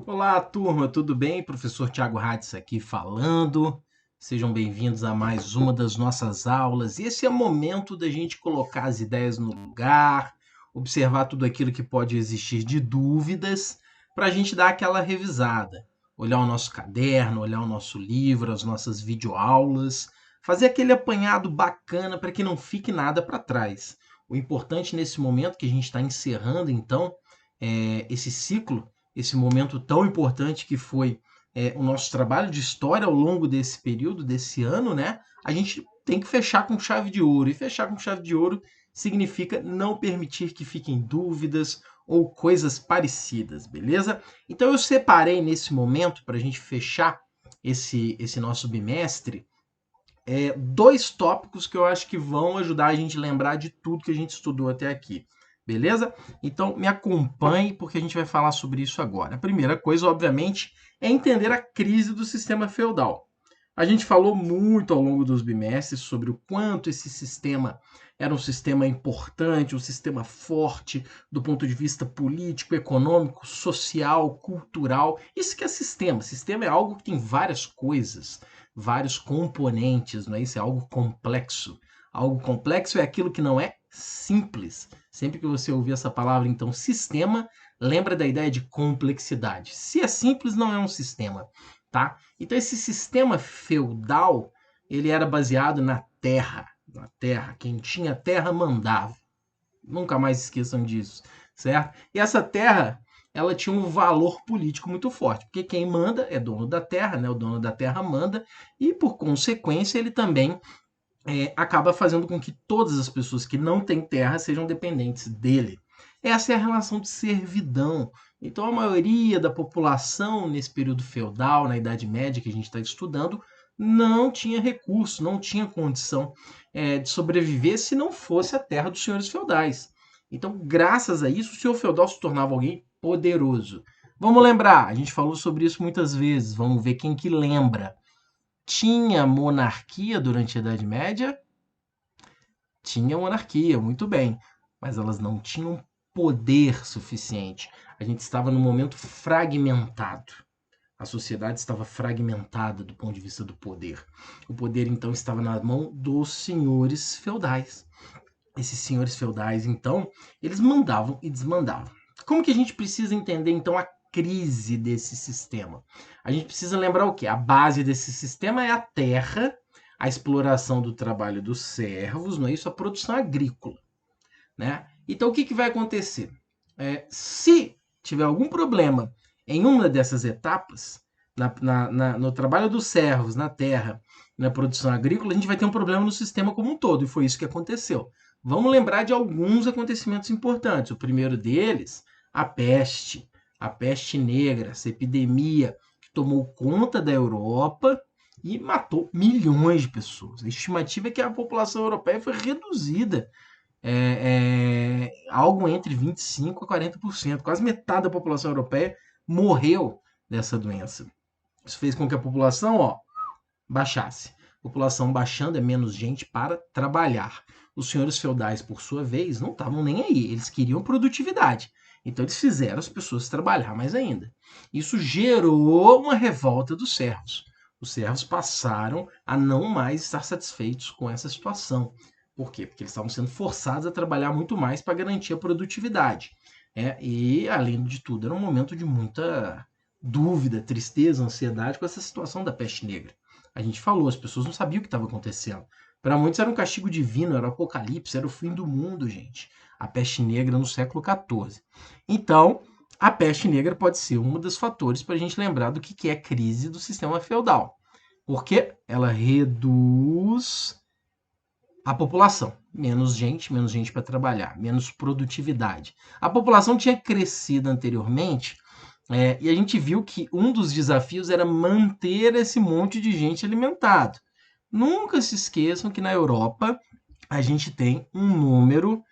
Olá, turma, tudo bem? Professor Tiago Hadis aqui falando. Sejam bem-vindos a mais uma das nossas aulas. Esse é o momento da gente colocar as ideias no lugar, observar tudo aquilo que pode existir de dúvidas, para a gente dar aquela revisada. Olhar o nosso caderno, olhar o nosso livro, as nossas videoaulas, fazer aquele apanhado bacana para que não fique nada para trás. O importante nesse momento que a gente está encerrando, então, esse ciclo, esse momento tão importante que foi o nosso trabalho de história ao longo desse período, desse ano, né? A gente tem que fechar com chave de ouro. E fechar com chave de ouro significa não permitir que fiquem dúvidas ou coisas parecidas, beleza? Então eu separei nesse momento, para a gente fechar esse nosso bimestre, dois tópicos que eu acho que vão ajudar a gente a lembrar de tudo que a gente estudou até aqui. Beleza? Então me acompanhe porque a gente vai falar sobre isso agora. A primeira coisa, obviamente, é entender a crise do sistema feudal. A gente falou muito ao longo dos bimestres sobre o quanto esse sistema era um sistema importante, um sistema forte do ponto de vista político, econômico, social, cultural. Isso que é sistema. Sistema é algo que tem várias coisas, vários componentes, não é isso? É algo complexo. Algo complexo é aquilo que não é simples. Sempre que você ouvir essa palavra, então, sistema, lembra da ideia de complexidade. Se é simples, não é um sistema, tá? Então, esse sistema feudal, ele era baseado na terra. Na terra. Quem tinha terra mandava. Nunca mais esqueçam disso, certo? E essa terra, ela tinha um valor político muito forte, porque quem manda é dono da terra, né? O dono da terra manda, e por consequência ele também acaba fazendo com que todas as pessoas que não têm terra sejam dependentes dele. Essa é a relação de servidão. Então, a maioria da população nesse período feudal, na Idade Média que a gente está estudando, não tinha recurso, não tinha condição de sobreviver se não fosse a terra dos senhores feudais. Então, graças a isso, o senhor feudal se tornava alguém poderoso. Vamos lembrar, a gente falou sobre isso muitas vezes, vamos ver quem que lembra. Tinha monarquia durante a Idade Média? Tinha monarquia, muito bem, mas elas não tinham poder suficiente. A gente estava num momento fragmentado. A sociedade estava fragmentada do ponto de vista do poder. O poder, então, estava na mão dos senhores feudais. Esses senhores feudais, então, eles mandavam e desmandavam. Como que a gente precisa entender, então, a crise desse sistema? A gente precisa lembrar o quê? A base desse sistema é a terra, a exploração do trabalho dos servos, não é isso? A produção agrícola, né? Então, o que vai acontecer? Se tiver algum problema em uma dessas etapas, no trabalho dos servos, na terra, na produção agrícola, a gente vai ter um problema no sistema como um todo, e foi isso que aconteceu. Vamos lembrar de alguns acontecimentos importantes. O primeiro deles, a peste negra, essa epidemia que tomou conta da Europa e matou milhões de pessoas. A estimativa é que a população europeia foi reduzida algo entre 25% a 40%. Quase metade da população europeia morreu dessa doença. Isso fez com que a população baixasse. A população baixando é menos gente para trabalhar. Os senhores feudais, por sua vez, não estavam nem aí. Eles queriam produtividade. Então eles fizeram as pessoas trabalhar mais ainda. Isso gerou uma revolta dos servos. Os servos passaram a não mais estar satisfeitos com essa situação. Por quê? Porque eles estavam sendo forçados a trabalhar muito mais para garantir a produtividade. E, além de tudo, era um momento de muita dúvida, tristeza, ansiedade com essa situação da peste negra. A gente falou, as pessoas não sabiam o que estava acontecendo. Para muitos era um castigo divino, era o apocalipse, era o fim do mundo, gente. A peste negra no século XIV. Então, a peste negra pode ser um dos fatores para a gente lembrar do que é a crise do sistema feudal. Porque ela reduz a população. Menos gente para trabalhar, menos produtividade. A população tinha crescido anteriormente e a gente viu que um dos desafios era manter esse monte de gente alimentado. Nunca se esqueçam que na Europa a gente tem um número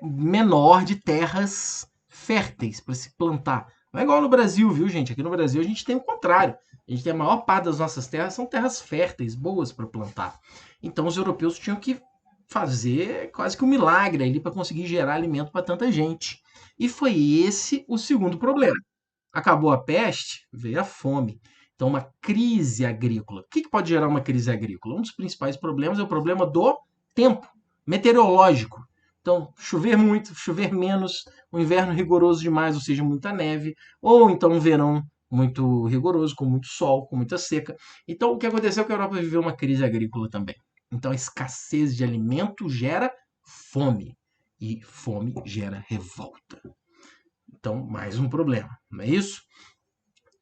menor de terras férteis para se plantar. Não é igual no Brasil, viu, gente? Aqui no Brasil a gente tem o contrário. A gente tem a maior parte das nossas terras são terras férteis, boas para plantar. Então os europeus tinham que fazer quase que um milagre ali para conseguir gerar alimento para tanta gente. E foi esse o segundo problema. Acabou a peste, veio a fome. Então, uma crise agrícola. O que pode gerar uma crise agrícola? Um dos principais problemas é o problema do tempo meteorológico. Então, chover muito, chover menos, um inverno rigoroso demais, ou seja, muita neve, ou então um verão muito rigoroso, com muito sol, com muita seca. Então, o que aconteceu é que a Europa viveu uma crise agrícola também. Então, a escassez de alimento gera fome, e fome gera revolta. Então, mais um problema, não é isso?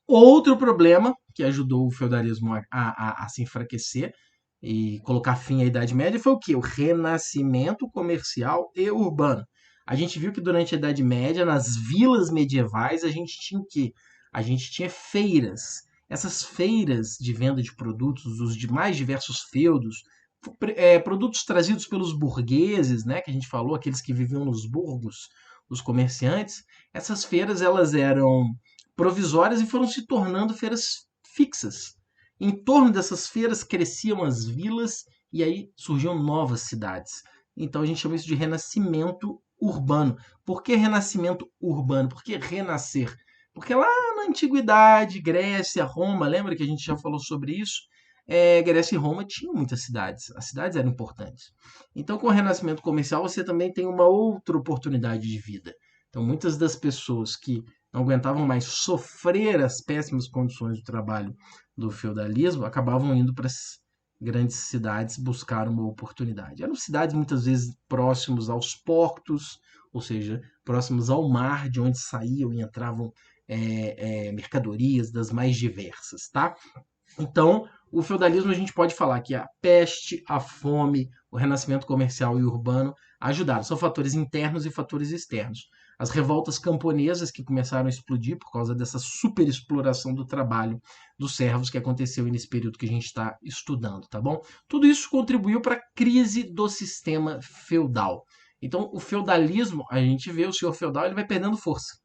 Outro problema que ajudou o feudalismo a se enfraquecer e colocar fim à Idade Média foi o quê? O renascimento comercial e urbano. A gente viu que durante a Idade Média, nas vilas medievais, a gente tinha o quê? A gente tinha feiras. Essas feiras de venda de produtos dos mais diversos feudos, produtos trazidos pelos burgueses, né, que a gente falou, aqueles que viviam nos burgos, os comerciantes, essas feiras elas eram provisórias e foram se tornando feiras fixas. Em torno dessas feiras cresciam as vilas e aí surgiam novas cidades. Então a gente chama isso de renascimento urbano. Por que renascimento urbano? Por que renascer? Porque lá na antiguidade, Grécia, Roma, lembra que a gente já falou sobre isso? Grécia e Roma tinham muitas cidades, as cidades eram importantes. Então, com o renascimento comercial, você também tem uma outra oportunidade de vida. Então, muitas das pessoas que não aguentavam mais sofrer as péssimas condições do trabalho do feudalismo, acabavam indo para as grandes cidades buscar uma oportunidade. Eram cidades muitas vezes próximos aos portos, ou seja, próximos ao mar, de onde saíam e entravam mercadorias das mais diversas, tá? Então, o feudalismo a gente pode falar que a peste, a fome, o renascimento comercial e urbano ajudaram. São fatores internos e fatores externos. As revoltas camponesas que começaram a explodir por causa dessa superexploração do trabalho dos servos que aconteceu nesse período que a gente está estudando, tá bom? Tudo isso contribuiu para a crise do sistema feudal. Então, o feudalismo, a gente vê o senhor feudal, ele vai perdendo força.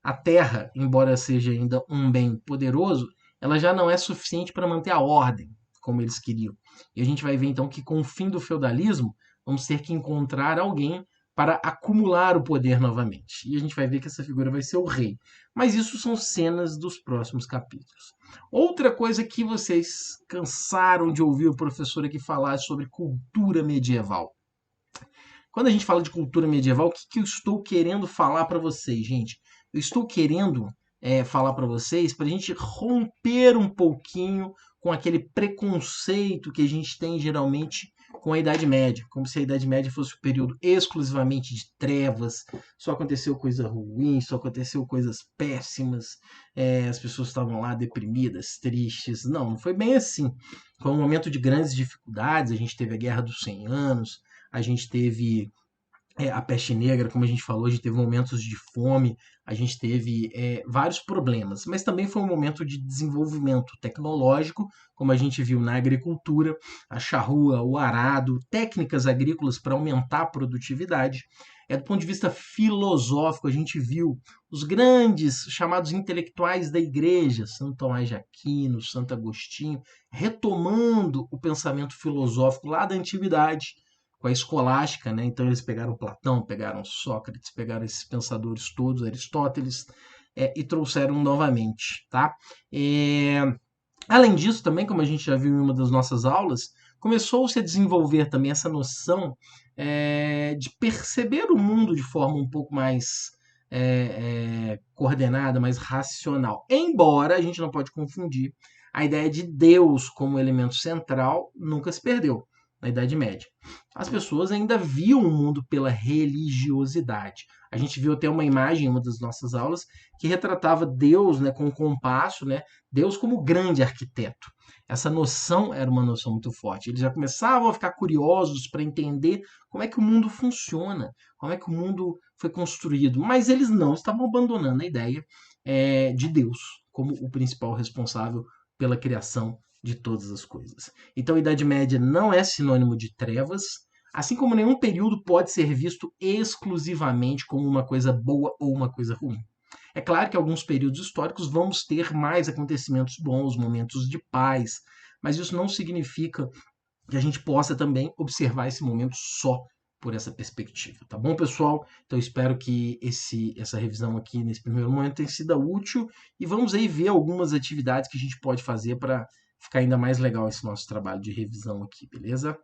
A terra, embora seja ainda um bem poderoso, ela já não é suficiente para manter a ordem como eles queriam. E a gente vai ver então que com o fim do feudalismo, vamos ter que encontrar alguém para acumular o poder novamente. E a gente vai ver que essa figura vai ser o rei. Mas isso são cenas dos próximos capítulos. Outra coisa que vocês cansaram de ouvir o professor aqui falar sobre cultura medieval. Quando a gente fala de cultura medieval, o que eu estou querendo falar para vocês, gente? Eu estou querendo falar para vocês para a gente romper um pouquinho com aquele preconceito que a gente tem geralmente com a Idade Média, como se a Idade Média fosse um período exclusivamente de trevas, só aconteceu coisa ruim, só aconteceu coisas péssimas, as pessoas estavam lá deprimidas, tristes. Não, não foi bem assim. Foi um momento de grandes dificuldades, a gente teve a Guerra dos 100 Anos, a gente teve a peste negra, como a gente falou, a gente teve momentos de fome, a gente teve vários problemas, mas também foi um momento de desenvolvimento tecnológico, como a gente viu na agricultura, a charrua, o arado, técnicas agrícolas para aumentar a produtividade. Do ponto de vista filosófico, a gente viu os grandes chamados intelectuais da igreja, Santo Tomás de Aquino, Santo Agostinho, retomando o pensamento filosófico lá da antiguidade, com a escolástica, né? Então eles pegaram Platão, pegaram Sócrates, pegaram esses pensadores todos, Aristóteles, e trouxeram novamente, tá? Além disso, também, como a gente já viu em uma das nossas aulas, começou-se a desenvolver também essa noção de perceber o mundo de forma um pouco mais coordenada, mais racional. Embora a gente não pode confundir, a ideia de Deus como elemento central nunca se perdeu na Idade Média. As pessoas ainda viam o mundo pela religiosidade. A gente viu até uma imagem em uma das nossas aulas que retratava Deus, né, com um compasso, né, Deus como grande arquiteto. Essa noção era uma noção muito forte. Eles já começavam a ficar curiosos para entender como é que o mundo funciona, como é que o mundo foi construído, mas eles não estavam abandonando a ideia de Deus como o principal responsável pela criação de todas as coisas. Então, a Idade Média não é sinônimo de trevas, assim como nenhum período pode ser visto exclusivamente como uma coisa boa ou uma coisa ruim. É claro que em alguns períodos históricos vamos ter mais acontecimentos bons, momentos de paz, mas isso não significa que a gente possa também observar esse momento só por essa perspectiva, tá bom, pessoal? Então espero que essa revisão aqui nesse primeiro momento tenha sido útil e vamos aí ver algumas atividades que a gente pode fazer para ficar ainda mais legal esse nosso trabalho de revisão aqui, beleza?